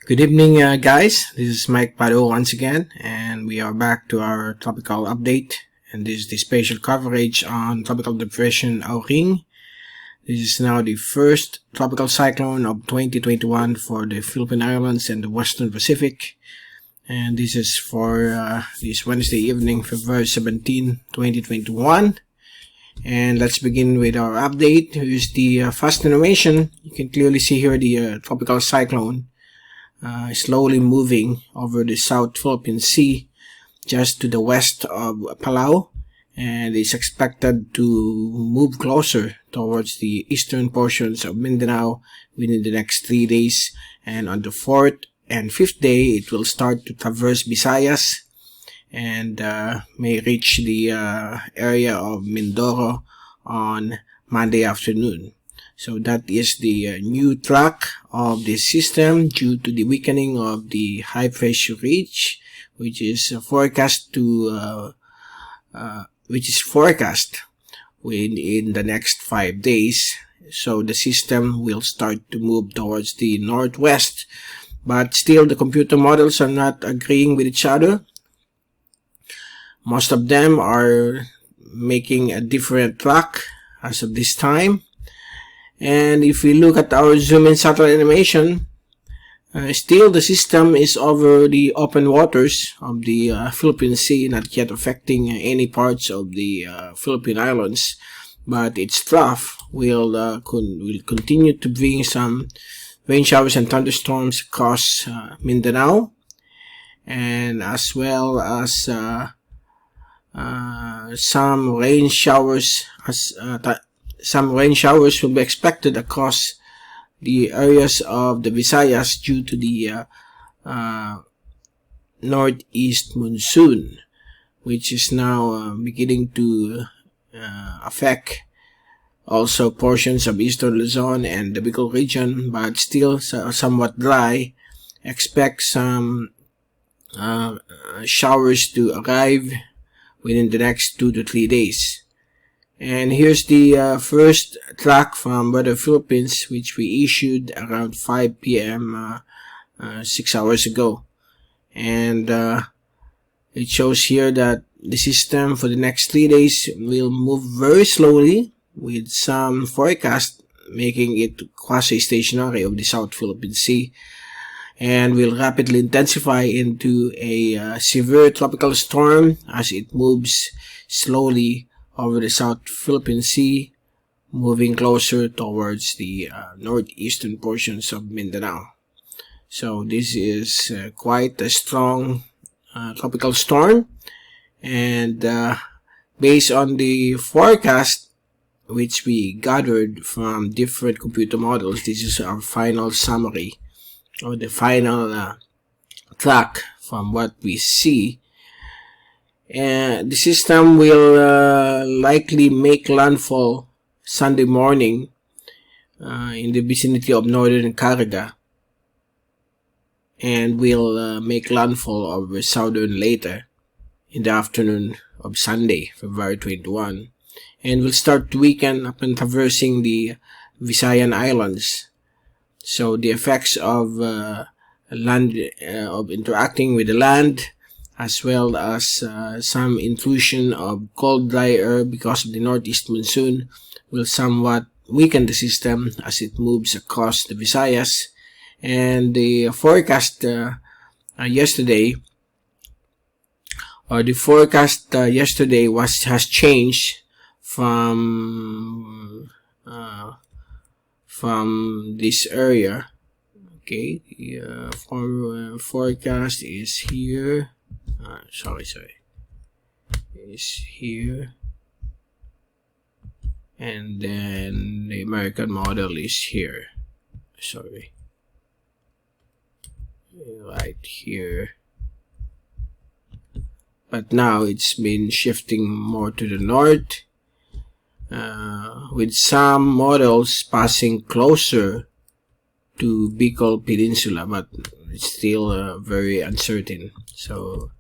Good evening, guys. This is Mike Padua once again, and we are back to our tropical update. And this is the special coverage on tropical depression AURING. This is now the first tropical cyclone of 2021 for the Philippine Islands and the Western Pacific. And this is for this Wednesday evening, February 17, 2021. And let's begin with our update. Here's the fast animation. You can clearly see here the tropical cyclone slowly moving over the South Philippine Sea just to the west of Palau, and is expected to move closer towards the eastern portions of Mindanao within the next 3 days. And on the 4th and 5th day, it will start to traverse Visayas and may reach the area of Mindoro on Monday afternoon. So that is the new track of the system due to the weakening of the high pressure ridge, which is forecast within the next 5 days. So the system will start to move towards the northwest, but still the computer models are not agreeing with each other. Most of them are making a different track as of this time. And if we look at our zoom in satellite animation, still the system is over the open waters of the Philippine Sea, not yet affecting any parts of the Philippine Islands, but its trough will continue to bring some rain showers and thunderstorms across Mindanao, and as well as some rain showers will be expected across the areas of the Visayas due to the northeast monsoon, which is now beginning to affect also portions of eastern Luzon and the Bicol Region, but still somewhat dry. Expect some showers to arrive within the next 2 to 3 days. And here's the first track from Weather Philippines, which we issued around 5 p.m. 6 hours ago. And it shows here that the system for the next 3 days will move very slowly, with some forecast making it quasi-stationary of the South Philippine Sea, and will rapidly intensify into a severe tropical storm as it moves slowly over the South Philippine Sea, moving closer towards the northeastern portions of Mindanao. So this is quite a strong tropical storm, and based on the forecast which we gathered from different computer models, this is our final summary, or the final track from what we see. And the system will likely make landfall Sunday morning in the vicinity of northern Caraga, and will make landfall over southern later in the afternoon of Sunday, February 21, and will start to weaken upon traversing the Visayan Islands. So the effects of interacting with the land, as well as some intrusion of cold dry air because of the northeast monsoon, will somewhat weaken the system as it moves across the Visayas. And the forecast yesterday has changed from this area. Okay, the forecast is here. Is here, and then the American model is here. Right here. But now it's been shifting more to the north, with some models passing closer to Bicol Peninsula, but it's still very uncertain. So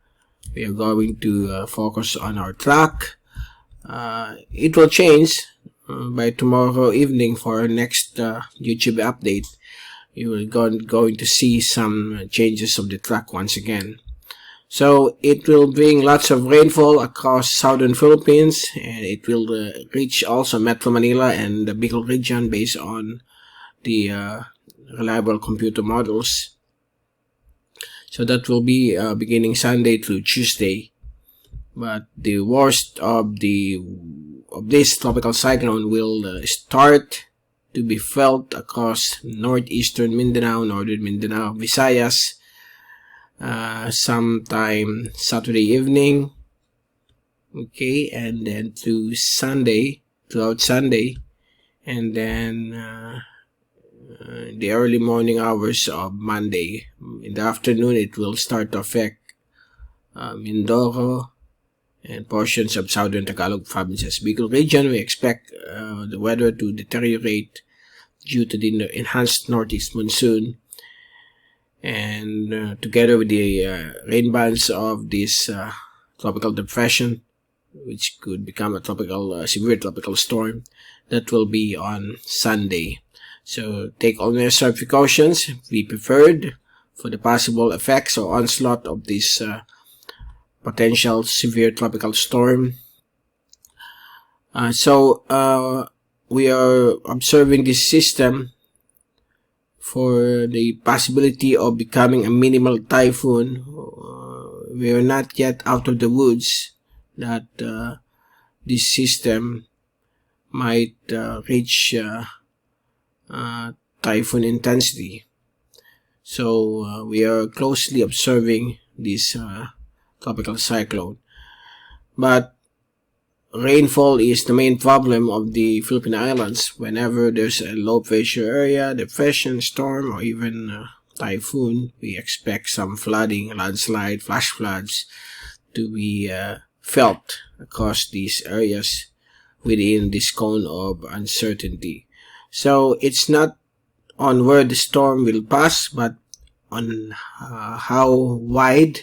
we are going to focus on our track. It will change by tomorrow evening for our next YouTube update. you will going to see some changes of the track once again. So it will bring lots of rainfall across southern Philippines, and it will reach also Metro Manila and the Bicol Region based on the reliable computer models. So that will be beginning Sunday through Tuesday. But the worst of this tropical cyclone will start to be felt across northeastern Mindanao, northern Mindanao, Visayas, sometime Saturday evening, okay, and then throughout Sunday, and then the early morning hours of Monday. In the afternoon, it will start to affect Mindoro and portions of southern Tagalog provinces. Bicol Region, we expect the weather to deteriorate due to the enhanced northeast monsoon, and together with the rain bands of this tropical depression, which could become a severe tropical storm, that will be on Sunday. So take all necessary precautions, be prepared for the possible effects or onslaught of this potential severe tropical storm. We are observing this system for the possibility of becoming a minimal typhoon. We are not yet out of the woods that this system might reach typhoon intensity. So we are closely observing this tropical cyclone. But rainfall is the main problem of the Philippine Islands. Whenever there's a low pressure area, depression, storm, or even typhoon, we expect some flooding, landslide, flash floods to be felt across these areas within this cone of uncertainty. So it's not on where the storm will pass, but on how wide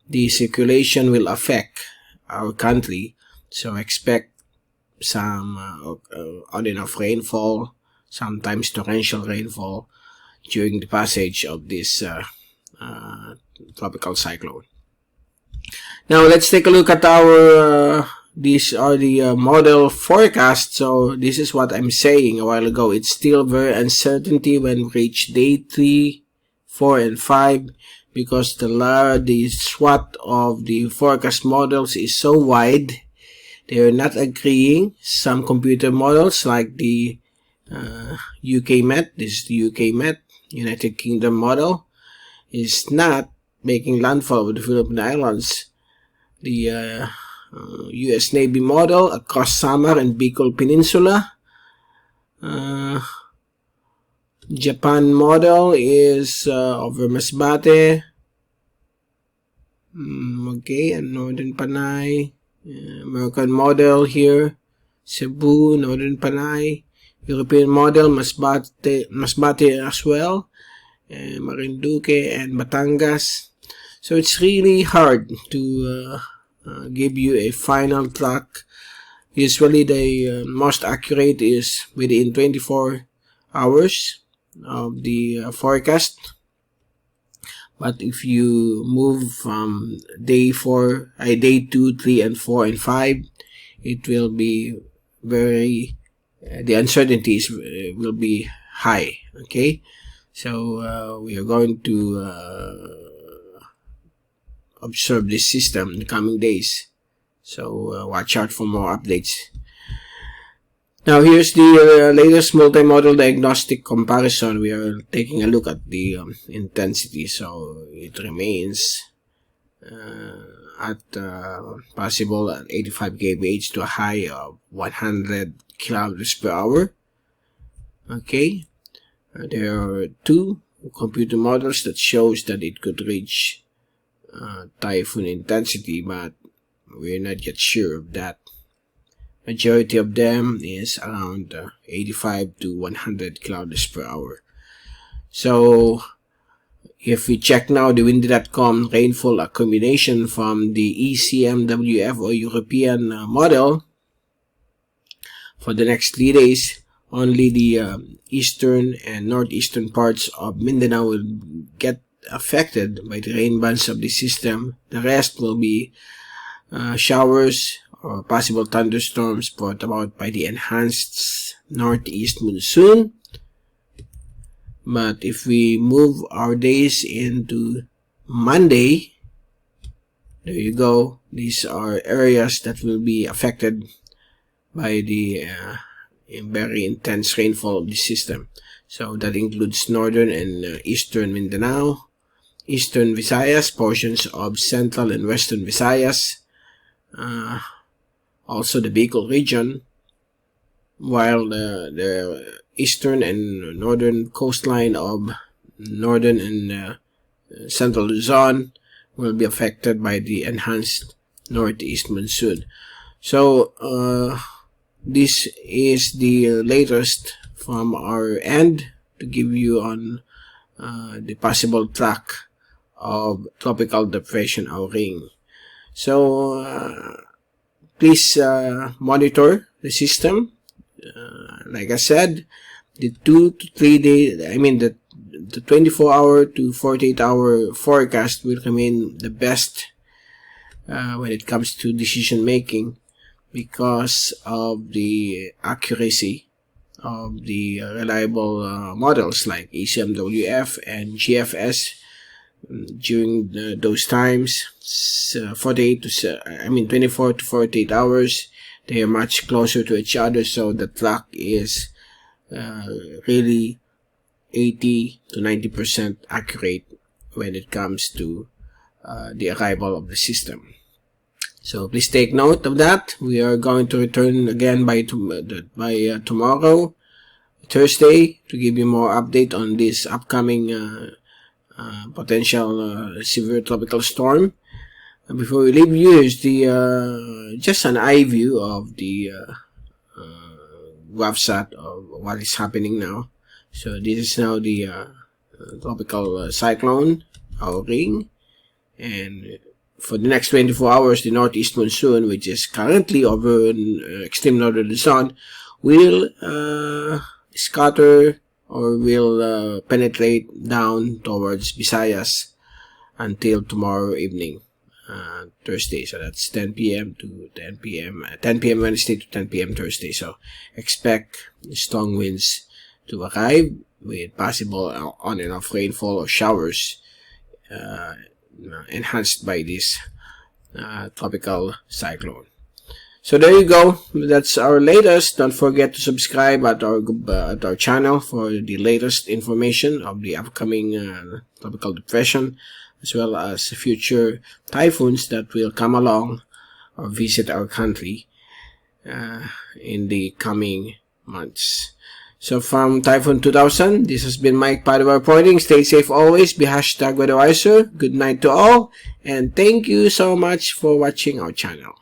the circulation will affect our country. So expect some on and off rainfall, sometimes torrential rainfall during the passage of this tropical cyclone. Now let's take a look at our these are the model forecast. So this is what I'm saying a while ago. It's still very uncertainty when we reach day 3, 4, and 5, because the swath of the forecast models is so wide. They are not agreeing. Some computer models like the UK Met, this is the UK Met, United Kingdom model, is not making landfall over the Philippine Islands. The US Navy model across Samar and Bicol Peninsula. Japan model is over Masbate, okay, and Northern Panay. American model here, Cebu, Northern Panay. European model, Masbate as well, Marinduque and Batangas. So it's really hard to give you a final track. Usually the most accurate is within 24 hours of the forecast. But if you move from day 2, 3, and 4, and 5, it will be the uncertainties will be high. Okay, so we are going to observe this system in the coming days. So watch out for more updates. Now here's the latest multimodal diagnostic comparison. We are taking a look at the intensity. So it remains at possible at 85 kph to a high of 100 kilometers per hour. Okay, there are 2 computer models that shows that it could reach typhoon intensity, but we're not yet sure of that. Majority of them is around 85 to 100 kilometers per hour. So if we check now the windy.com rainfall accumulation from the ECMWF or European model for the next 3 days, only the eastern and northeastern parts of Mindanao will get affected by the rain bands of the system. The rest will be showers or possible thunderstorms brought about by the enhanced northeast monsoon. But if we move our days into Monday, there you go. These are areas that will be affected by the very intense rainfall of the system. So that includes northern and eastern Mindanao, eastern Visayas, portions of central and western Visayas, also the Bicol Region, while the eastern and northern coastline of northern and central Luzon will be affected by the enhanced northeast monsoon. So this is the latest from our end to give you on the possible track of tropical depression AURING. So please monitor the system. Like I said, the 2 to 3 day, the 24-hour to 48-hour forecast will remain the best when it comes to decision making, because of the accuracy of the reliable models like ACMWF and GFS. During those times, 24 to 48 hours, they are much closer to each other, so the track is really 80 to 90% accurate when it comes to the arrival of the system. So please take note of that. We are going to return again by tomorrow, Thursday, to give you more update on this upcoming potential severe tropical storm. And before we leave you, here's the just an eye view of the WAVSAT of what is happening now. So this is now the tropical cyclone AURING, and for the next 24 hours, the northeast monsoon, which is currently over extreme northern Luzon, will scatter or will penetrate down towards Visayas until tomorrow evening, Thursday. So that's 10 p.m. to 10 p.m. 10 p.m. Wednesday to 10 p.m. Thursday. So expect strong winds to arrive with possible on and off rainfall or showers enhanced by this tropical cyclone. So there you go. That's our latest. Don't forget to subscribe at our channel for the latest information of the upcoming tropical depression, as well as future typhoons that will come along or visit our country in the coming months. So from Typhoon 2000, this has been Mike Padua reporting. Stay safe always. Be #weatherwiser. Good night to all. And thank you so much for watching our channel.